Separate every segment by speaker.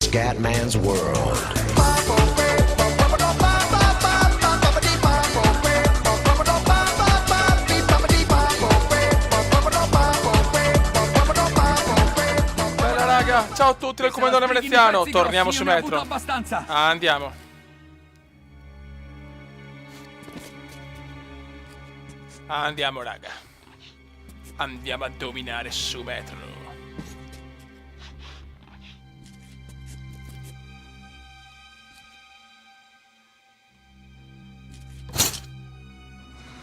Speaker 1: Scatman's World.
Speaker 2: Bella raga, ciao a tutti del comandante veneziano, torniamo su Metro. Andiamo. Andiamo raga. Andiamo a dominare su Metro.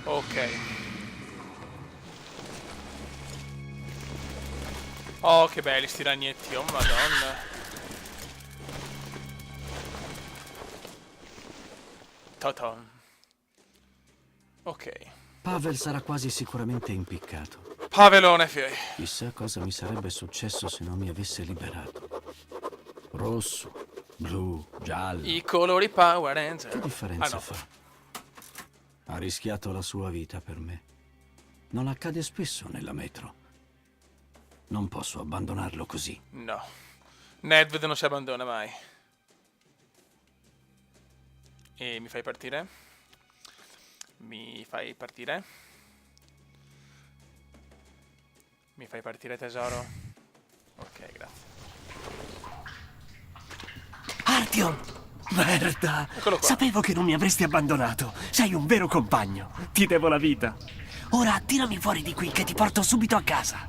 Speaker 2: Ok. Oh, che belli sti ragnetti, oh madonna. Toton. Ok.
Speaker 3: Pavel sarà quasi sicuramente impiccato.
Speaker 2: Pavelone, fioi.
Speaker 3: Chissà cosa mi sarebbe successo se non mi avesse liberato. Rosso, blu, giallo.
Speaker 2: I colori Power Ranger.
Speaker 3: Che differenza
Speaker 2: no.
Speaker 3: fa? Ha rischiato la sua vita per me. Non accade spesso nella metro. Non posso abbandonarlo così.
Speaker 2: No. Nedved non si abbandona mai. E mi fai partire? Mi fai partire? Mi fai partire tesoro? Ok, grazie.
Speaker 4: Artyom! Merda!
Speaker 2: Eccolo qua.
Speaker 4: Sapevo che non mi avresti abbandonato. Sei un vero compagno. Ti devo la vita. Ora tirami fuori di qui che ti porto subito a casa.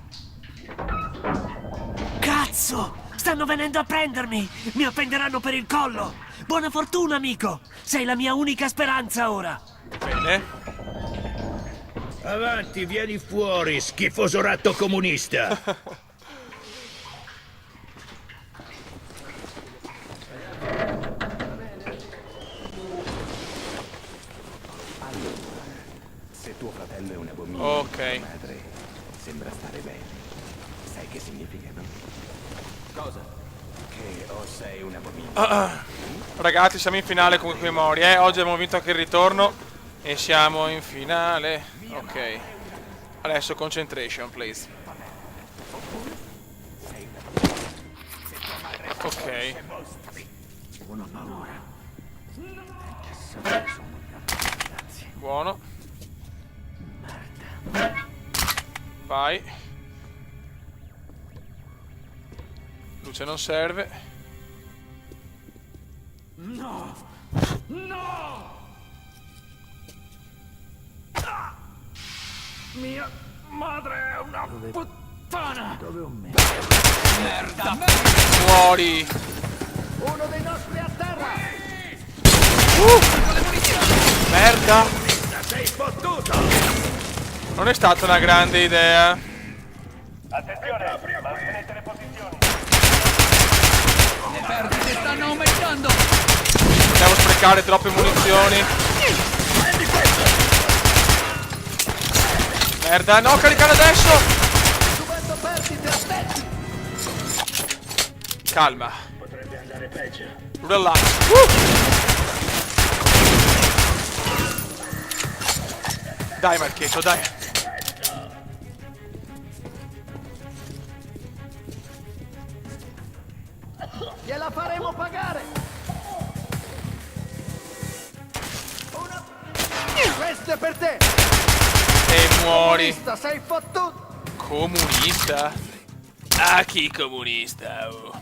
Speaker 4: Cazzo! Stanno venendo a prendermi! Mi appenderanno per il collo! Buona fortuna, amico! Sei la mia unica speranza ora!
Speaker 2: Bene.
Speaker 5: Avanti, vieni fuori, schifoso ratto comunista!
Speaker 6: Se tuo fratello è un abominio,
Speaker 2: Ok.
Speaker 6: madre sembra stare bene. Sai che significa, no? Cosa? Che o sei un abominio.
Speaker 2: Ragazzi, siamo in finale con i Mori, Oggi abbiamo vinto anche il ritorno. E siamo in finale. Ok. Adesso concentration, please. Ok. Buono. Vai. Luce non serve.
Speaker 4: No! No! Mia madre è una puttana!
Speaker 2: Muori.
Speaker 5: Uno dei nostri a terra!
Speaker 2: Merda.
Speaker 5: Sei fottuto!
Speaker 2: Non è stata una grande idea.
Speaker 5: Attenzione, mantenete le posizioni!
Speaker 4: Le perdite stanno aumentando!
Speaker 2: Possiamo sprecare troppe munizioni. Merda, no, caricare adesso.
Speaker 5: Subendo perdite, aspetti!
Speaker 2: Calma.
Speaker 5: Potrebbe andare peggio.
Speaker 2: Relax. Dai, Marchetto, dai.
Speaker 5: Gliela faremo pagare! Questo è per te!
Speaker 2: E muori.
Speaker 5: Comunista, sei fottuto!
Speaker 2: Comunista? Ah, chi comunista? Oh.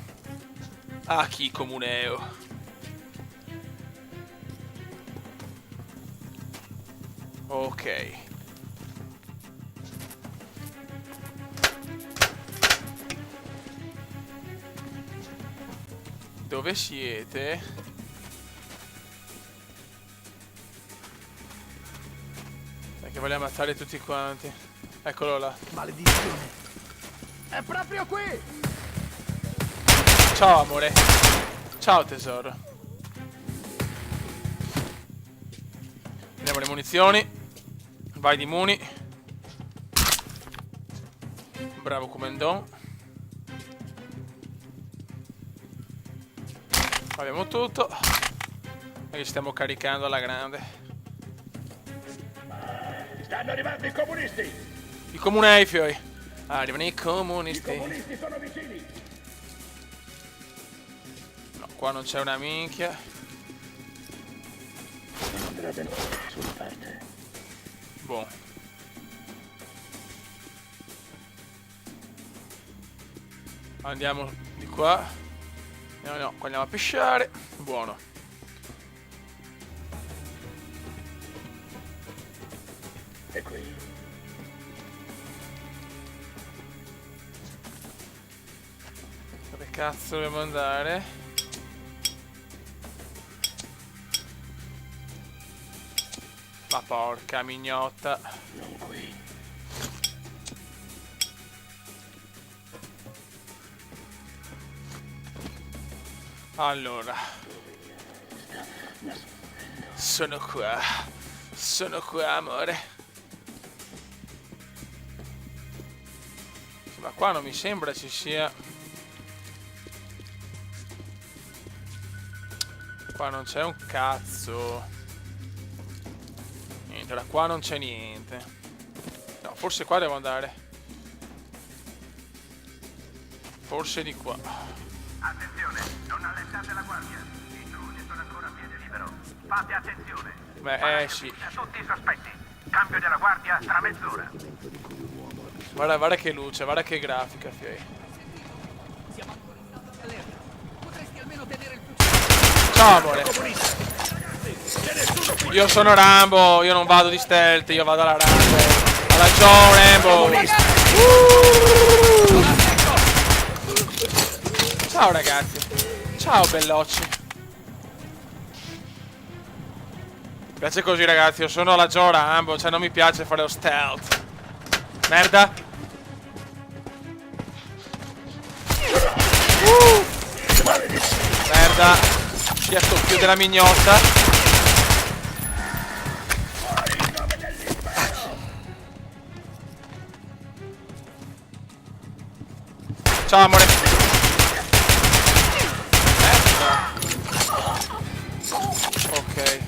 Speaker 2: Ah, chi comuneo? Ok. Dove siete? Perché voglio ammazzare tutti quanti. Eccolo là.
Speaker 5: Maledizione! È proprio qui!
Speaker 2: Ciao amore. Ciao tesoro. Prendiamo le munizioni. Vai di muni. Bravo Comendon. Abbiamo tutto. E ci stiamo caricando alla grande.
Speaker 5: Stanno arrivando i comunisti!
Speaker 2: I comunei, fioi. Arrivano i comunisti.
Speaker 5: I comunisti sono vicini!
Speaker 2: Qua non c'è una minchia. Boh. Andiamo di qua. No, no, qua andiamo a pesciare. Buono.
Speaker 5: E qui.
Speaker 2: Dove cazzo dobbiamo andare? Ma porca mignotta.
Speaker 5: Non qui.
Speaker 2: Allora. Sono qua. Sono qua, amore. Ma qua non mi sembra ci sia. Qua non c'è un cazzo. Niente, da qua non c'è niente. No, forse qua devo andare. Forse di qua.
Speaker 1: Attenzione, non allentate la guardia. I intrusi sono ancora a piede libero. Fate attenzione.
Speaker 2: Beh, sì.
Speaker 1: A tutti i sospetti. Cambio della guardia tra mezz'ora.
Speaker 2: Guarda, guarda che luce, guarda che grafica, fioi. Ciao, amore. Io sono Rambo, io non vado di stealth, io vado alla Rambo. Alla Joe Rambo. Ciao ragazzi. Ciao bellocci. Mi piace così ragazzi, io sono la Joe Rambo, cioè non mi piace fare lo stealth. Merda. Merda. Sia sto più della mignotta. Ciao amore. Ok.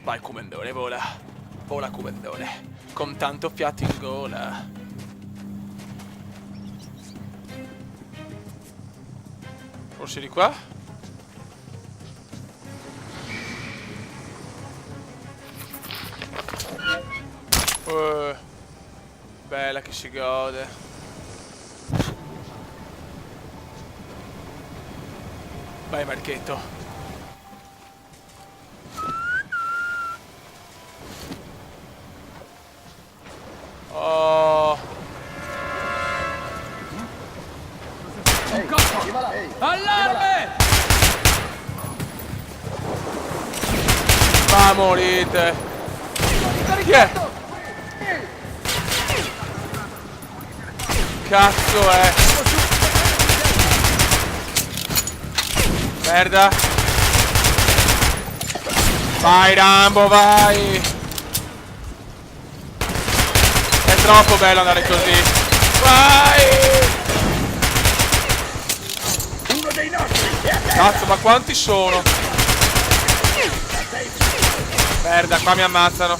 Speaker 2: Vai comandone, vola. Vola comandone. Con tanto fiato in gola. Forse di qua? Bella che si gode. Vai Marchetto. Oh.
Speaker 7: Allarme!
Speaker 2: Ma morite. Chi è? Cazzo è? Merda. Vai Rambo, vai. È troppo bello andare così. Vai.
Speaker 5: Uno dei nostri!
Speaker 2: Cazzo, ma quanti sono? Merda, qua mi ammazzano.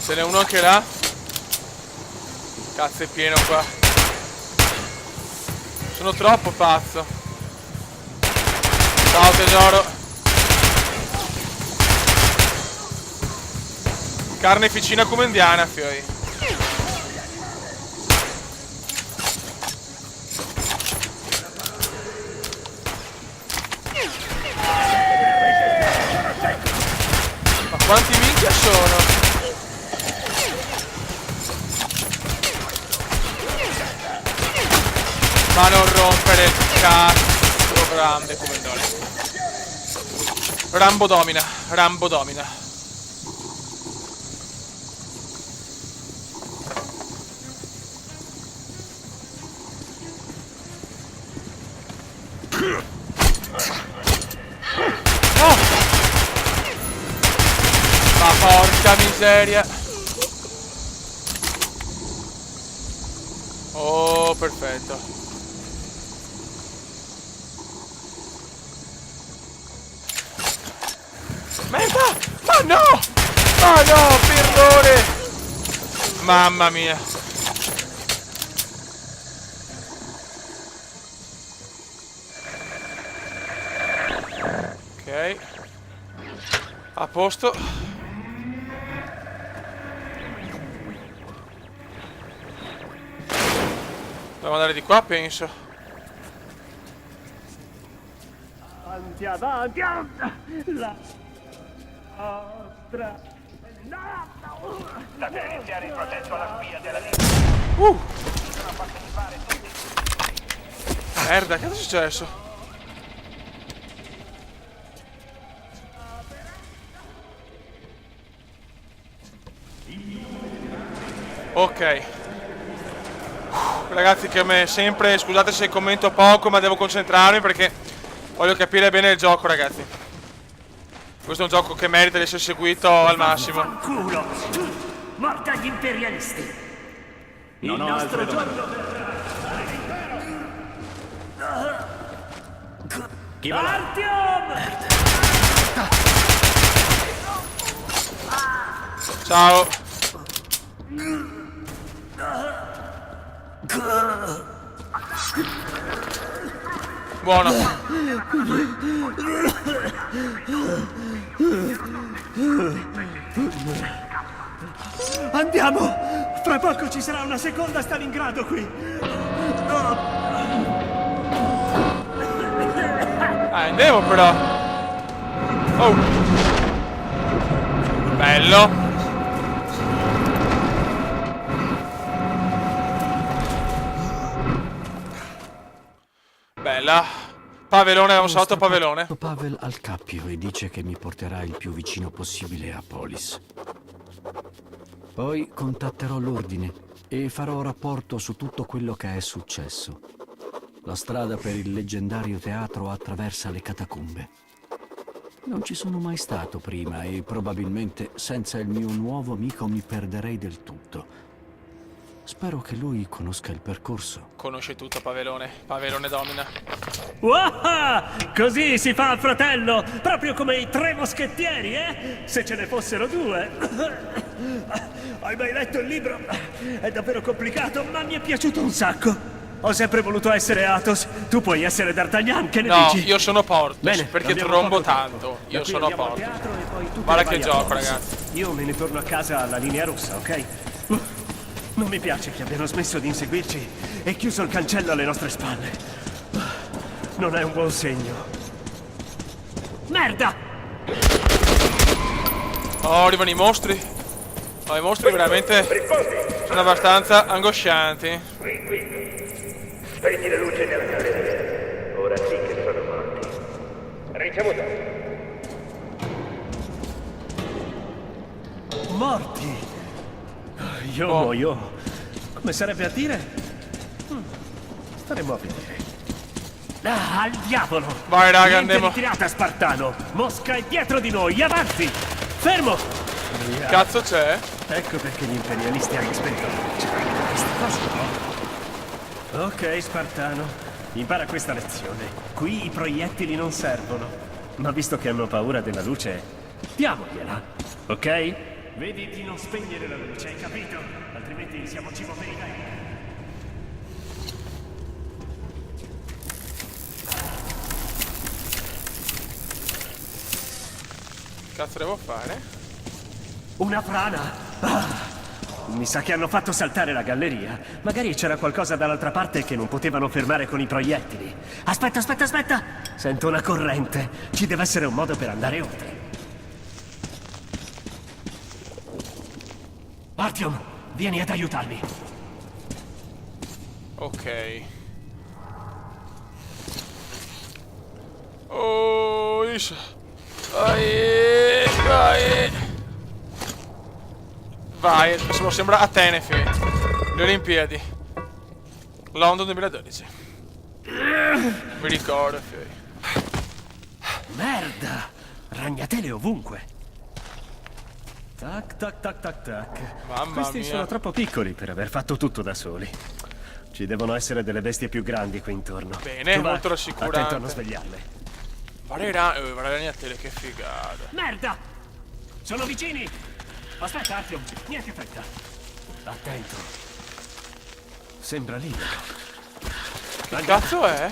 Speaker 2: Ce n'è uno anche là. Cazzo, è pieno qua. Sono troppo pazzo. Ciao tesoro. Carneficina come indiana, fioi. Ma quanti minchia sono? Ma non rompere il cazzo. Grande comandone. Rambo domina. Rambo domina. Oh! Ma porca miseria. Oh, perfetto. Merda! Ma no! Ma no, per errore! Mamma mia. A posto. Devo andare di qua, penso.
Speaker 4: Avanti, avanti, la nostra.
Speaker 1: Sta per iniziare il processo alla spia della
Speaker 2: Merda, che è successo? Ok. Ragazzi, come sempre, scusate se commento poco, ma devo concentrarmi perché voglio capire bene il gioco, ragazzi. Questo è un gioco che merita di essere seguito al massimo.
Speaker 4: Culo! Morta agli imperialisti! Il nostro giorno verrà!
Speaker 5: Chi va là?
Speaker 4: Artyom!
Speaker 2: Ciao. Buono.
Speaker 4: Andiamo! Fra poco ci sarà una seconda Stalingrado qui!
Speaker 2: Andiamo però. Oh. Bello. Bella. Pavelone, abbiamo salvato Pavelone.
Speaker 3: Pavel al cappio e dice che mi porterà il più vicino possibile a Polis. Poi contatterò l'ordine e farò rapporto su tutto quello che è successo. La strada per il leggendario teatro attraversa le catacombe. Non ci sono mai stato prima e probabilmente senza il mio nuovo amico mi perderei del tutto. Spero che lui conosca il percorso.
Speaker 2: Conosce tutto Pavelone. Pavelone domina.
Speaker 4: Wow! Così si fa, fratello! Proprio come i tre moschettieri, eh? Se ce ne fossero due! Hai mai letto il libro? È davvero complicato, ma mi è piaciuto un sacco! Ho sempre voluto essere Athos. Tu puoi essere D'Artagnan, che ne
Speaker 2: No,
Speaker 4: dici?
Speaker 2: io sono Porthos.
Speaker 4: Bene,
Speaker 2: perché
Speaker 4: abbiamo
Speaker 2: trombo
Speaker 4: poco tempo.
Speaker 2: tanto.
Speaker 4: Da
Speaker 2: Io
Speaker 4: qui
Speaker 2: sono
Speaker 4: andiamo al
Speaker 2: Porthos.
Speaker 4: teatro e poi tu te
Speaker 2: Guarda
Speaker 4: ne
Speaker 2: che
Speaker 4: vai a
Speaker 2: gioco,
Speaker 4: Polis.
Speaker 2: ragazzi.
Speaker 4: Io me ne torno a casa alla linea rossa, ok? Non mi piace che abbiano smesso di inseguirci e chiuso il cancello alle nostre spalle. Non è un buon segno. Merda!
Speaker 2: Oh, arrivano i mostri. Oh, i mostri veramente sono abbastanza angoscianti.
Speaker 1: Spegni le luci nella galleria. Ora sì che sono morti. Ricevuto.
Speaker 4: Morti! Io
Speaker 2: Oh.
Speaker 4: muoio. Come sarebbe a dire? Staremo a vedere. Ah, al diavolo!
Speaker 2: Vai, raga,
Speaker 4: Niente
Speaker 2: andiamo.
Speaker 4: ritirata, Spartano! Mosca è dietro di noi, avanti! Fermo!
Speaker 2: Cazzo c'è?
Speaker 4: Ecco perché gli imperialisti hanno spento la luce. Questa cosa no. Ok, Spartano. Impara questa lezione. Qui i proiettili non servono. Ma visto che hanno paura della luce, diamogliela. Ok? Vedi di non spegnere la luce, hai capito? Altrimenti siamo cibo per i denti.
Speaker 2: Cazzo devo fare?
Speaker 4: Una frana! Ah, mi sa che hanno fatto saltare la galleria. Magari c'era qualcosa dall'altra parte che non potevano fermare con i proiettili. Aspetta, aspetta, aspetta! Sento una corrente. Ci deve essere un modo per andare oltre. Artyom, vieni ad aiutarmi.
Speaker 2: Ok. Oh, vai, vai. Vai, adesso sembra Atene, fine. Le Olimpiadi. London 2012. Mi ricordo, fine.
Speaker 4: Merda! Ragnatele ovunque. Tac, tac, tac, tac, tac.
Speaker 2: Mamma
Speaker 4: Questi
Speaker 2: mia.
Speaker 4: sono troppo piccoli per aver fatto tutto da soli. Ci devono essere delle bestie più grandi qui intorno.
Speaker 2: Bene,
Speaker 4: Tu vai,
Speaker 2: molto rassicurante.
Speaker 4: attento a non svegliarle.
Speaker 2: Guarda Ragnatele, che figata.
Speaker 4: Merda! Sono vicini! Aspetta, Artyom, niente fretta. Attento. Sembra libero.
Speaker 2: Che cazzo è?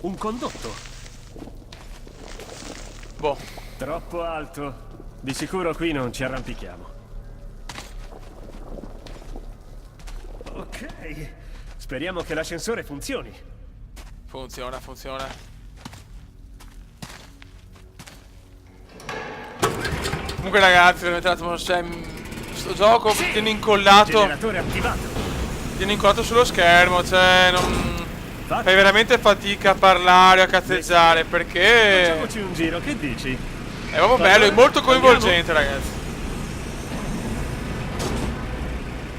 Speaker 4: un condotto.
Speaker 2: Boh.
Speaker 4: Troppo alto. Di sicuro qui non ci arrampichiamo. Ok. Speriamo che l'ascensore funzioni.
Speaker 2: Funziona, funziona. Comunque ragazzi, veramente l'atmosfera. Sto gioco tiene incollato.
Speaker 4: Generatore attivato.
Speaker 2: Tiene incollato sullo schermo, cioè non. Fai veramente fatica a parlare o a cazzeggiare perché.
Speaker 4: Facciamoci un giro, che dici?
Speaker 2: È proprio bello, è molto coinvolgente, ragazzi.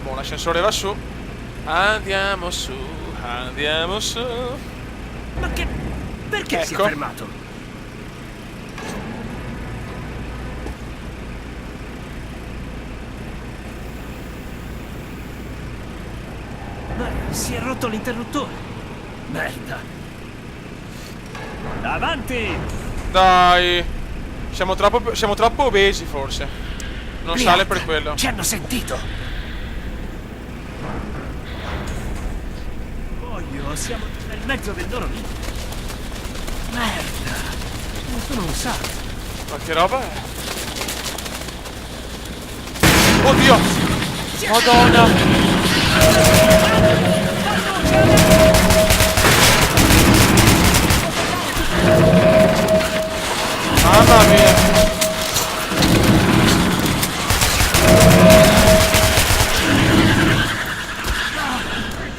Speaker 2: Boh, l'ascensore va su. Andiamo su, andiamo su.
Speaker 4: Ma che... Perché si è
Speaker 2: Ecco.
Speaker 4: fermato? Ma si è rotto l'interruttore. Merda. Avanti!
Speaker 2: Dai. Siamo troppo obesi, forse. Non sale per quello.
Speaker 4: Ci hanno sentito. Voglio, siamo nel mezzo del loro nido. Merda. Ne sono un sacco.
Speaker 2: Ma che roba è? Oddio! Madonna! Mamma mia!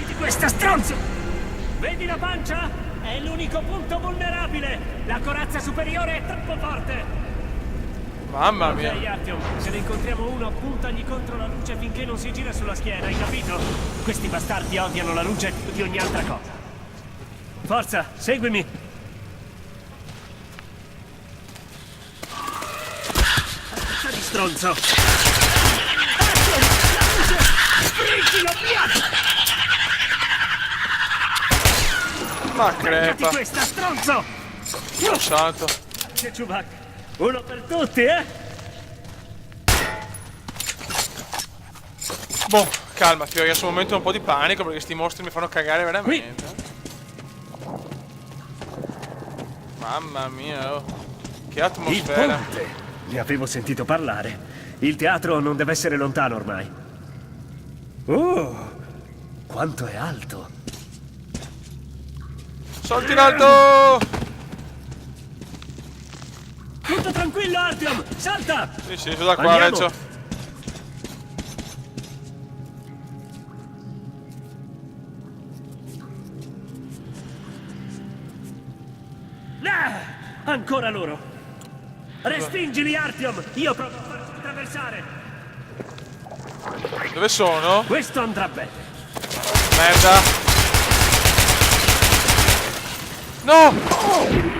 Speaker 4: Di questa stronzo! Vedi la pancia? È l'unico punto vulnerabile! La corazza superiore è troppo forte!
Speaker 2: Mamma mia!
Speaker 4: Ok, Artyom, se ne incontriamo uno, puntagli contro la luce finché non si gira sulla schiena, hai capito? Questi bastardi odiano la luce più di ogni altra cosa. Forza, seguimi! Aspetta di stronzo! Artyom, la luce! Spingilo, via!
Speaker 2: Ma
Speaker 4: Beccati
Speaker 2: crepa!
Speaker 4: questa, stronzo!
Speaker 2: Dio santo!
Speaker 4: Che Chewbacca! Uno per tutti, eh?
Speaker 2: Boh, calmati, ho adesso un momento un po' di panico perché sti mostri mi fanno cagare veramente. Mamma mia, oh. Che
Speaker 4: Il
Speaker 2: atmosfera.
Speaker 4: ponte! Ne avevo sentito parlare. Il teatro non deve essere lontano ormai. Oh! Quanto è alto!
Speaker 2: Salti in alto!
Speaker 4: Tutto tranquillo, Artyom! Salta!
Speaker 2: Sì, sì, sono da qua,
Speaker 4: Andiamo.
Speaker 2: Reggio.
Speaker 4: Ah! Ancora loro! Respingili, Artyom! Io provo a farci attraversare!
Speaker 2: Dove sono?
Speaker 4: Questo andrà bene!
Speaker 2: Merda. No!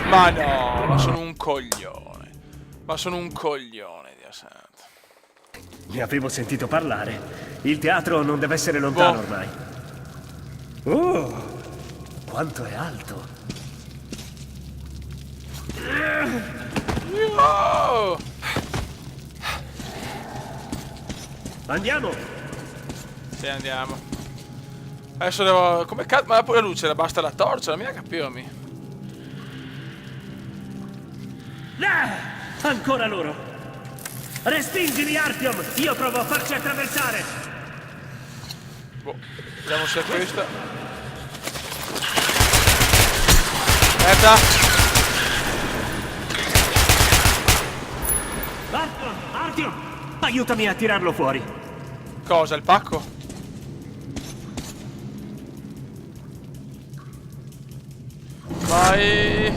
Speaker 2: Ma no, ma sono un coglione. Ma sono un coglione, Dio santo.
Speaker 4: Ne avevo sentito parlare. Il teatro non deve essere lontano
Speaker 2: Boh.
Speaker 4: ormai. Oh! Quanto è alto!
Speaker 2: Oh!
Speaker 4: Andiamo!
Speaker 2: Sì, andiamo. Adesso devo. Come cazzo? Ma pure la luce, basta la torcia, mica capirmi.
Speaker 4: Ah! Ancora loro! Respingili, Artyom! Io provo a farci attraversare!
Speaker 2: Boh, vediamo se è questa. Merda!
Speaker 4: Artyom! Artyom! Aiutami a tirarlo fuori!
Speaker 2: Cosa? Il pacco? Vai!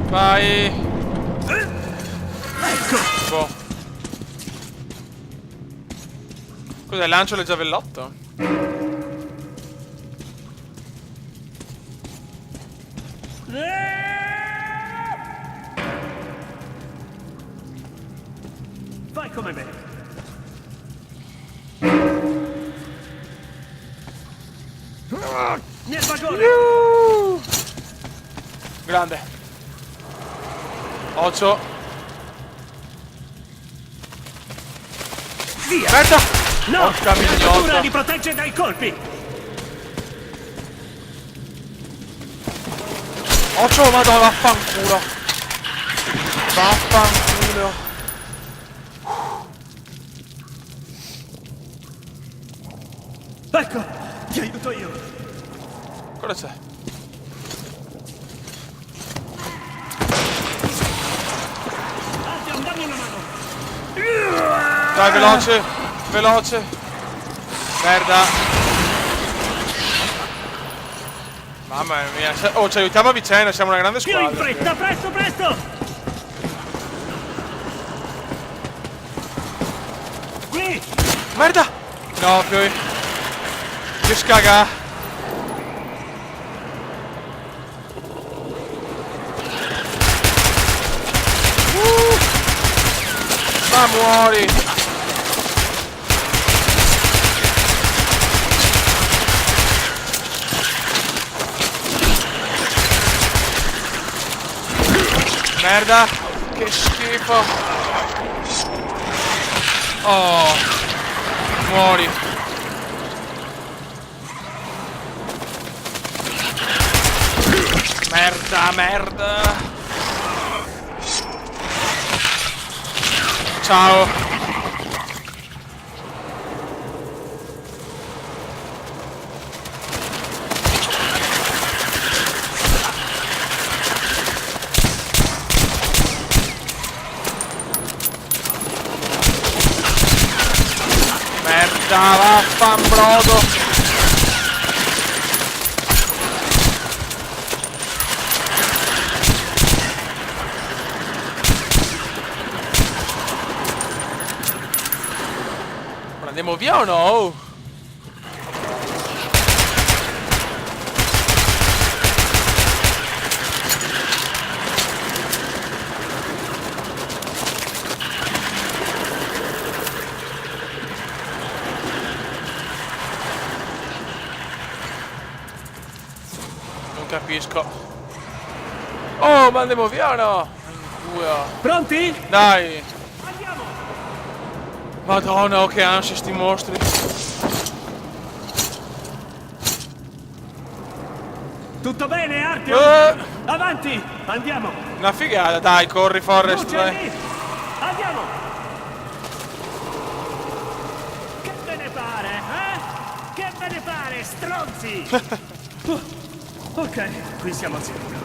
Speaker 2: Vai!
Speaker 4: Ecco!
Speaker 2: Boh. Cos'è? Lancio le giavellotto?
Speaker 4: Fai come me! Nel vagone!
Speaker 2: Grande. 8.
Speaker 4: Via!
Speaker 2: Merda!
Speaker 4: No!
Speaker 2: Porca
Speaker 4: L'armatura
Speaker 2: mignotta.
Speaker 4: li protegge dai colpi!
Speaker 2: Occhio, madonna, vaffanculo. Vaffanculo.
Speaker 4: Ecco, ti aiuto io.
Speaker 2: Cosa c'è?
Speaker 4: Artyom, dammi una mano.
Speaker 2: Dai, veloce. Veloce. Merda. Mamma mia. Oh, ci aiutiamo a vicenda, siamo una grande
Speaker 4: Più in
Speaker 2: squadra.
Speaker 4: fretta, presto, presto. Qui.
Speaker 2: Merda! No, Fioi. Che scaga. Ma muori! Merda! Che schifo! Oh! Muori! Merda, merda! Ciao! Merda, vaffanbrodo! Andiamo via o no? Non capisco. Oh, ma andiamo via o no?
Speaker 4: Pronti?
Speaker 2: Dai! Madonna, oh, che ansia sti mostri.
Speaker 4: Tutto bene, Artyom? Avanti, andiamo.
Speaker 2: Una figata, dai, corri Forrest,
Speaker 4: Luce
Speaker 2: dai.
Speaker 4: lì. Andiamo. Che ve ne pare, eh? Che ve ne pare, stronzi? Ok, qui siamo al sicuro.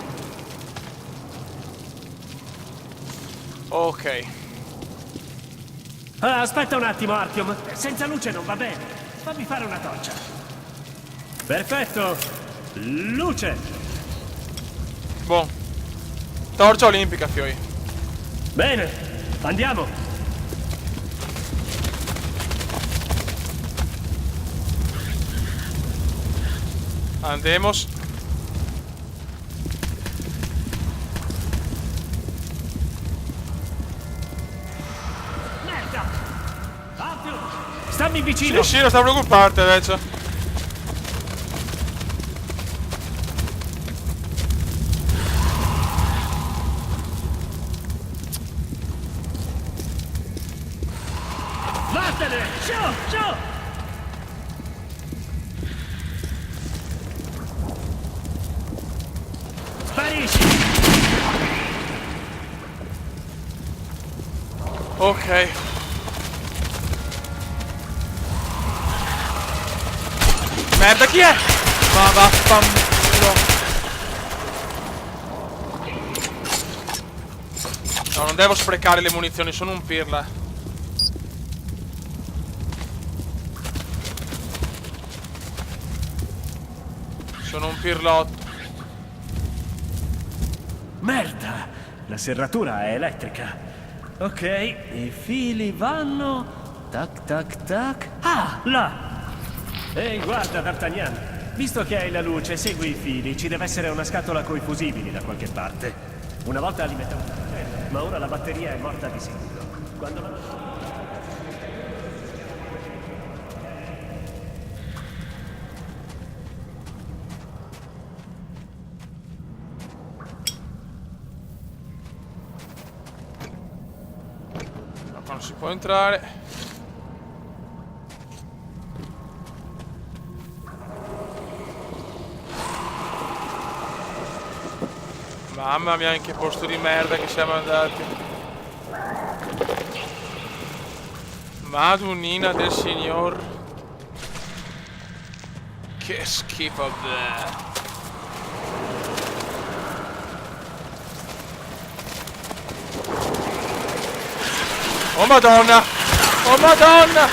Speaker 2: Ok.
Speaker 4: Ah, aspetta un attimo, Artyom. Senza luce non va bene. Fammi fare una doccia. Perfetto. Luce.
Speaker 2: Boh. Torcia olimpica, Fioi.
Speaker 4: Bene, andiamo.
Speaker 2: Andemos.
Speaker 4: Merda. Artyom, stammi vicino.
Speaker 2: Sì, non sta preoccuparte adesso.
Speaker 4: Vattene. Ciao, ciao. Sparisci.
Speaker 2: Ok. Merda, chi è? Ma vaffanculo. No, non devo sprecare le munizioni, sono un pirla. Sono un pirlotto.
Speaker 4: Merda! La serratura è elettrica. Ok, i fili vanno... Tac, tac, tac... Ah, là! Ehi, guarda, D'Artagnan. Visto che hai la luce, segui i fili. Ci deve essere una scatola coi fusibili da qualche parte. Una volta alimentava... ma ora la batteria è morta di sicuro. Quando la...
Speaker 2: Non si può entrare. Mamma mia, in che posto di merda che siamo andati. Madonnina del signor. Che schifo. Bleh. Oh madonna! Oh madonna!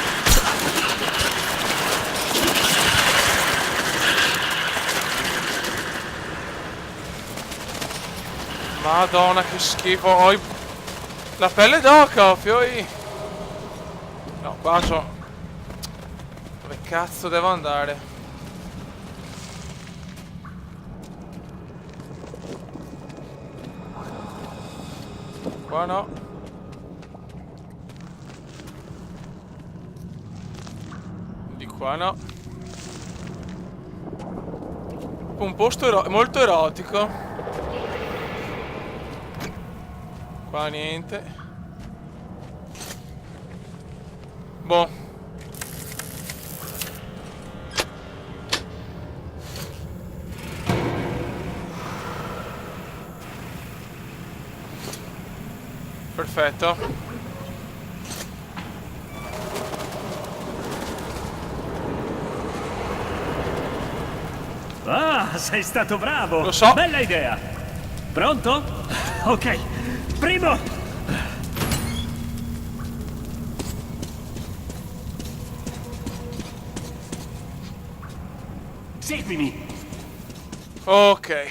Speaker 2: Madonna che schifo! Ho la pelle d'oca, fioi! No, qua c'ho... Dove cazzo devo andare? Qua no. Di qua no. Un posto molto erotico. Qua niente. Boh. Perfetto.
Speaker 4: Ah, sei stato bravo!
Speaker 2: Lo so.
Speaker 4: Bella idea! Pronto? Ok, primo! Seguimi!
Speaker 2: Ok.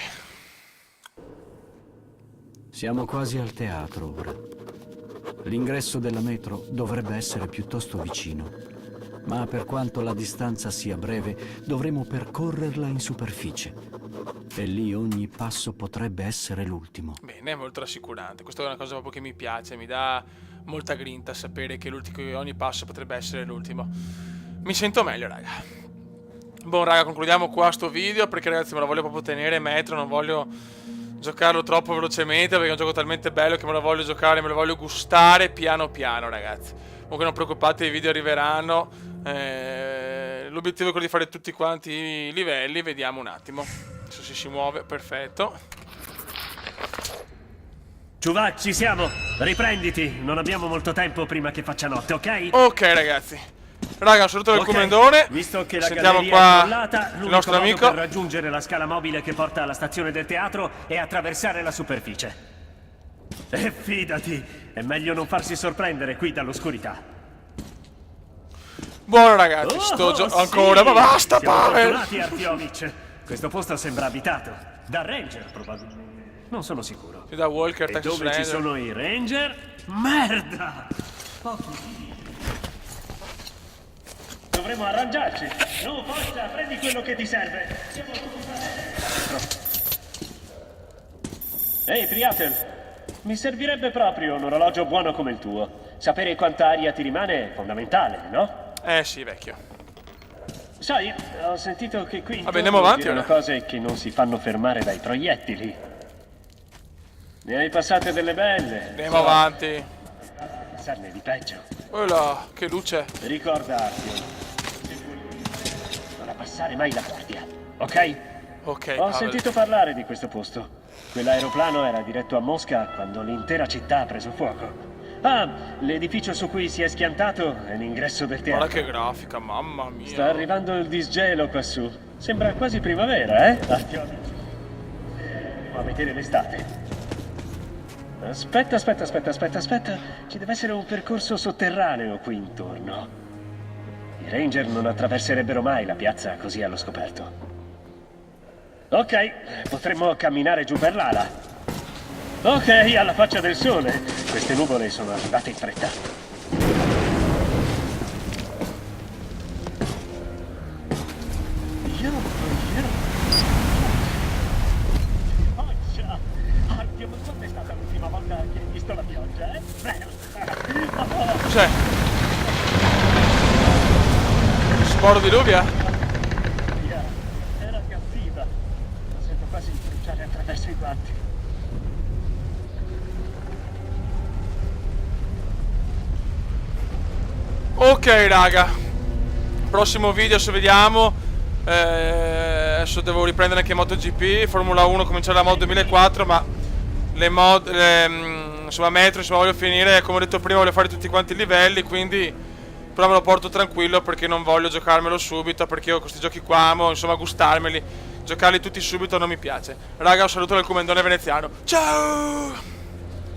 Speaker 3: Siamo quasi al teatro ora. L'ingresso della metro dovrebbe essere piuttosto vicino, ma per quanto la distanza sia breve, dovremo percorrerla in superficie. E lì ogni passo potrebbe essere l'ultimo.
Speaker 2: Bene, è molto rassicurante. Questa è una cosa proprio che mi piace, mi dà molta grinta sapere che ogni passo potrebbe essere l'ultimo. Mi sento meglio, raga. Boh, raga, concludiamo qua sto video perché ragazzi me la voglio proprio tenere metro, non voglio giocarlo troppo velocemente perché è un gioco talmente bello che me lo voglio giocare, me lo voglio gustare piano piano, ragazzi. Comunque non preoccupate, i video arriveranno. L'obiettivo è quello di fare tutti quanti i livelli, vediamo un attimo. Adesso se si muove, perfetto.
Speaker 4: Chuvak, ci siamo! Riprenditi! Non abbiamo molto tempo prima che faccia notte, ok?
Speaker 2: Ok, ragazzi. Raga, un saluto del
Speaker 4: Ok,
Speaker 2: comandone.
Speaker 4: visto che la
Speaker 2: Sentiamo
Speaker 4: galleria è
Speaker 2: qua
Speaker 4: crollata,
Speaker 2: il
Speaker 4: l'unico
Speaker 2: nostro
Speaker 4: modo
Speaker 2: amico.
Speaker 4: per raggiungere la scala mobile che porta alla stazione del teatro è attraversare la superficie. E fidati, è meglio non farsi sorprendere qui dall'oscurità.
Speaker 2: Buono ragazzi, ancora,
Speaker 4: sì!
Speaker 2: ma basta
Speaker 4: Siamo
Speaker 2: Pavel.
Speaker 4: fortunati, Artyovic. Questo posto sembra abitato. Da Ranger, probabilmente. Non sono sicuro.
Speaker 2: Da Walker,
Speaker 4: E
Speaker 2: Texas
Speaker 4: dove ci
Speaker 2: Ranger.
Speaker 4: sono i Ranger? Merda! Dovremmo arrangiarci. No, forza, prendi quello che ti serve. Siamo tutti. Ehi, Priatel, mi servirebbe proprio un orologio buono come il tuo. Sapere quanta aria ti rimane è fondamentale, no?
Speaker 2: Sì, vecchio.
Speaker 4: Sai, ho sentito che qui
Speaker 2: Vabbè, andiamo avanti,
Speaker 4: girano
Speaker 2: ora.
Speaker 4: cose che non si fanno fermare dai proiettili. Ne hai passate delle belle.
Speaker 2: Andiamo avanti.
Speaker 4: Pensarne di peggio.
Speaker 2: Oh là, che luce.
Speaker 4: Ricorda, Artyom, non abbassare mai la guardia, ok?
Speaker 2: Ok,
Speaker 4: Ho
Speaker 2: Pavel.
Speaker 4: sentito parlare di questo posto. Quell'aeroplano era diretto a Mosca quando l'intera città ha preso fuoco. Ah, l'edificio su cui si è schiantato è l'ingresso del teatro.
Speaker 2: Guarda che grafica, mamma mia.
Speaker 4: Sta arrivando il disgelo quassù. Sembra quasi primavera, eh? Artyom. Andiamo a vedere l'estate. Aspetta. Ci deve essere un percorso sotterraneo qui intorno. I Ranger non attraverserebbero mai la piazza così allo scoperto. Ok, potremmo camminare giù per l'ala. Ok, alla faccia del sole. Queste nuvole sono arrivate in fretta. Faccia! Artyom, quando è stata l'ultima volta che hai visto la pioggia, eh?
Speaker 2: Cos'è? Sporo di Luvia?
Speaker 4: Era cattiva. La sento quasi bruciare attraverso i guanti.
Speaker 2: Ok raga, prossimo video se vediamo. Adesso devo riprendere anche MotoGP, Formula 1 cominciare la Mod 2004, ma insomma Metro, insomma voglio finire, come ho detto prima, voglio fare tutti quanti i livelli, quindi però me lo porto tranquillo perché non voglio giocarmelo subito, perché io questi giochi qua amo, insomma, gustarmeli. Giocarli tutti subito non mi piace. Raga, un saluto dal commendone veneziano. Ciao!